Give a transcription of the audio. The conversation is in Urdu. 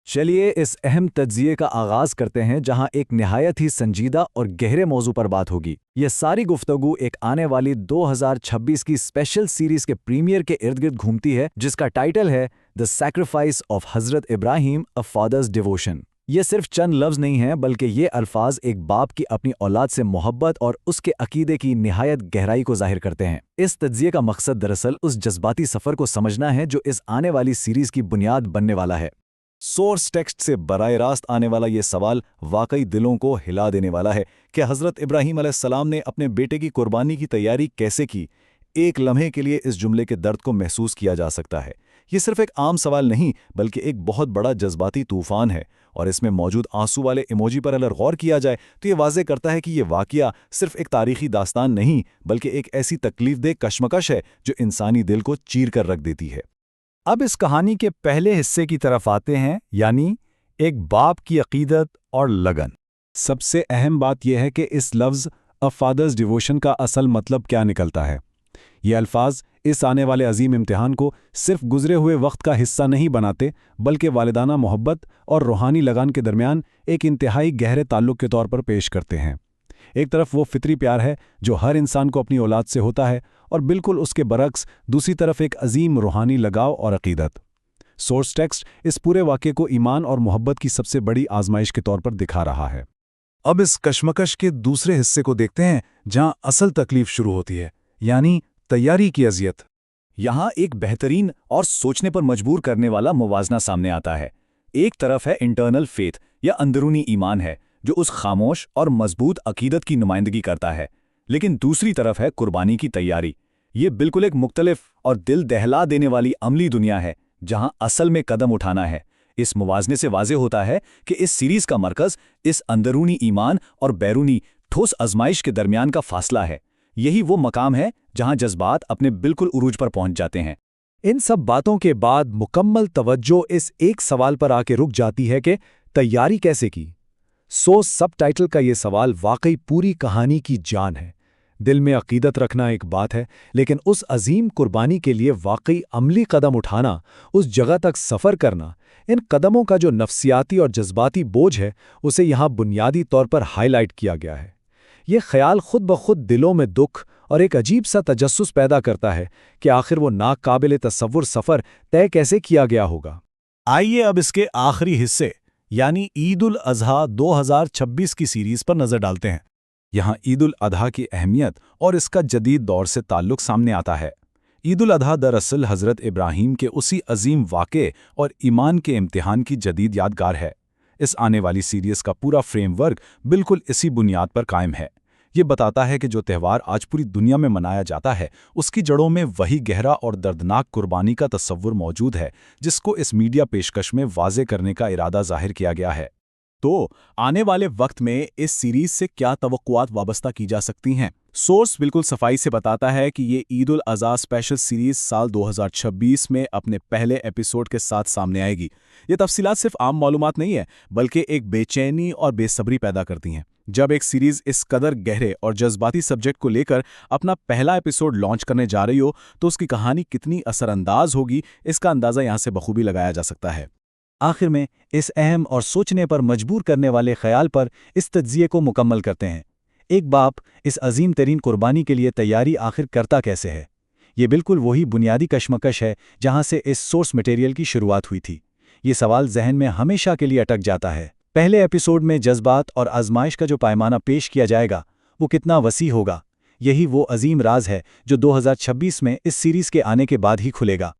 چلیے اس اہم تجزیے کا آغاز کرتے ہیں جہاں ایک نہایت ہی سنجیدہ اور گہرے موضوع پر بات ہوگی۔ یہ ساری گفتگو ایک آنے والی 2026 کی اسپیشل سیریز کے پریمیئر کے ارد گرد گھومتی ہے جس کا ٹائٹل ہے دی سیکریفائس آف حضرت ابراہیم اے فادرز ڈیووشن۔ یہ صرف چند لفظ نہیں ہیں بلکہ یہ الفاظ ایک باپ کی اپنی اولاد سے محبت اور اس کے عقیدے کی نہایت گہرائی کو ظاہر کرتے ہیں۔ اس تجزیے کا مقصد دراصل اس جذباتی سفر کو سمجھنا ہے جو اس آنے والی سیریز کی بنیاد بننے والا ہے۔ سورس ٹیکسٹ سے براہ راست آنے والا یہ سوال واقعی دلوں کو ہلا دینے والا ہے کہ حضرت ابراہیم علیہ السلام نے اپنے بیٹے کی قربانی کی تیاری کیسے کی؟ ایک لمحے کے لیے اس جملے کے درد کو محسوس کیا جا سکتا ہے۔ یہ صرف ایک عام سوال نہیں بلکہ ایک بہت بڑا جذباتی طوفان ہے، اور اس میں موجود آنسو والے ایموجی پر اگر غور کیا جائے تو یہ واضح کرتا ہے کہ یہ واقعہ صرف ایک تاریخی داستان نہیں بلکہ ایک ایسی تکلیف دہ کشمکش ہے جو انسانی دل کو چیر کر رکھ دیتی ہے۔ اب اس کہانی کے پہلے حصے کی طرف آتے ہیں، یعنی ایک باپ کی عقیدت اور لگن۔ سب سے اہم بات یہ ہے کہ اس لفظ اے فادرز ڈیووشن کا اصل مطلب کیا نکلتا ہے۔ یہ الفاظ اس آنے والے عظیم امتحان کو صرف گزرے ہوئے وقت کا حصہ نہیں بناتے بلکہ والدانہ محبت اور روحانی لگان کے درمیان ایک انتہائی گہرے تعلق کے طور پر پیش کرتے ہیں۔ ایک طرف وہ فطری پیار ہے جو ہر انسان کو اپنی اولاد سے ہوتا ہے، اور بالکل اس کے برعکس دوسری طرف ایک عظیم روحانی لگاؤ اور عقیدت۔ سورس ٹیکسٹ اس پورے واقعے کو ایمان اور محبت کی سب سے بڑی آزمائش کے طور پر دکھا رہا ہے۔ اب اس کشمکش کے دوسرے حصے کو دیکھتے ہیں جہاں اصل تکلیف شروع ہوتی ہے، یعنی تیاری کی اذیت۔ یہاں ایک بہترین اور سوچنے پر مجبور کرنے والا موازنہ سامنے آتا ہے۔ ایک طرف ہے انٹرنل فیتھ یا اندرونی ایمان ہے جو اس خاموش اور مضبوط عقیدت کی نمائندگی کرتا ہے، لیکن دوسری طرف ہے قربانی کی تیاری۔ یہ بالکل ایک مختلف اور دل دہلا دینے والی عملی دنیا ہے جہاں اصل میں قدم اٹھانا ہے۔ اس موازنے سے واضح ہوتا ہے کہ اس سیریز کا مرکز اس اندرونی ایمان اور بیرونی ٹھوس آزمائش کے درمیان کا فاصلہ ہے۔ یہی وہ مقام ہے جہاں جذبات اپنے بالکل عروج پر پہنچ جاتے ہیں۔ ان سب باتوں کے بعد مکمل توجہ اس ایک سوال پر آ کے رک جاتی ہے کہ تیاری کیسے کی۔ سب ٹائٹل کا یہ سوال واقعی پوری کہانی کی جان ہے۔ دل میں عقیدت رکھنا ایک بات ہے، لیکن اس عظیم قربانی کے لیے واقعی عملی قدم اٹھانا، اس جگہ تک سفر کرنا، ان قدموں کا جو نفسیاتی اور جذباتی بوجھ ہے اسے یہاں بنیادی طور پر ہائی لائٹ کیا گیا ہے۔ یہ خیال خود بخود دلوں میں دکھ اور ایک عجیب سا تجسس پیدا کرتا ہے کہ آخر وہ ناقابل تصور سفر طے کیسے کیا گیا ہوگا۔ آئیے اب اس کے آخری حصے یعنی عید الاضحیٰ 2026 کی سیریز پر نظر ڈالتے ہیں۔ یہاں عید الاضحیٰ کی اہمیت اور اس کا جدید دور سے تعلق سامنے آتا ہے۔ عید الاضحیٰ دراصل حضرت ابراہیم کے اسی عظیم واقعے اور ایمان کے امتحان کی جدید یادگار ہے۔ اس آنے والی سیریز کا پورا فریم ورک بالکل اسی بنیاد پر قائم ہے۔ یہ بتاتا ہے کہ جو تہوار آج پوری دنیا میں منایا جاتا ہے اس کی جڑوں میں وہی گہرا اور دردناک قربانی کا تصور موجود ہے جس کو اس میڈیا پیشکش میں واضح کرنے کا ارادہ ظاہر کیا گیا ہے۔ تو آنے والے وقت میں اس سیریز سے کیا توقعات وابستہ کی جا سکتی ہیں؟ سورس بالکل صفائی سے بتاتا ہے کہ یہ عید الاضحیٰ اسپیشل سیریز سال 2026 میں اپنے پہلے ایپیسوڈ کے ساتھ سامنے آئے گی۔ یہ تفصیلات صرف عام معلومات نہیں ہے بلکہ ایک بے چینی اور بے صبری پیدا کرتی ہیں۔ جب ایک سیریز اس قدر گہرے اور جذباتی سبجیکٹ کو لے کر اپنا پہلا ایپیسوڈ لانچ کرنے جا رہی ہو تو اس کی کہانی کتنی اثر انداز ہوگی اس کا اندازہ یہاں سے بخوبی لگایا جا سکتا ہے۔ آخر میں اس اہم اور سوچنے پر مجبور کرنے والے خیال پر اس تجزیے کو مکمل کرتے ہیں۔ ایک باپ اس عظیم ترین قربانی کے لیے تیاری آخر کرتا کیسے ہے؟ یہ بالکل وہی بنیادی کشمکش ہے جہاں سے اس سورس مٹیریل کی شروعات ہوئی تھی۔ یہ سوال ذہن میں ہمیشہ کے لیے اٹک جاتا ہے۔ پہلے ایپیسوڈ میں جذبات اور آزمائش کا جو پیمانہ پیش کیا جائے گا وہ کتنا وسیع ہوگا؟ یہی وہ عظیم راز ہے جو 2026 میں اس سیریز کے آنے کے بعد ہی کھلے گا۔